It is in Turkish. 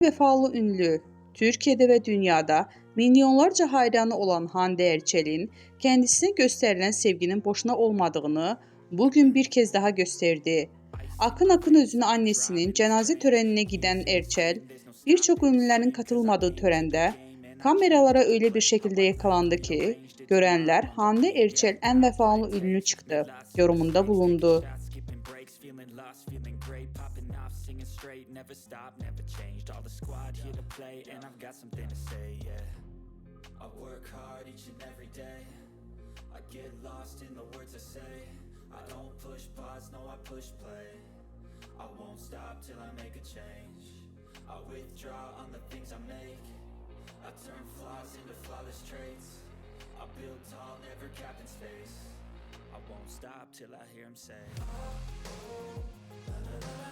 Vefalı ünlü, Türkiye'de ve dünyada milyonlarca hayranı olan Hande Erçel'in kendisine gösterilen sevginin boşuna olmadığını bugün bir kez daha gösterdi. Akın akın özünü annesinin cenaze törenine giden Erçel, birçok ünlülerin katılmadığı törende kameralara öyle bir şekilde yakalandı ki, görenler Hande Erçel en vefalı ünlü çıktı yorumunda bulundu. Never stop, never changed. All the squad here to play, and I've got something to say, yeah. I work hard each and every day. I get lost in the words I say. I don't push pause, no, I push play. I won't stop till I make a change. I withdraw on the things I make. I turn flaws into flawless traits. I build tall, never capped in space. I won't stop till I hear him say, la, la, la, la.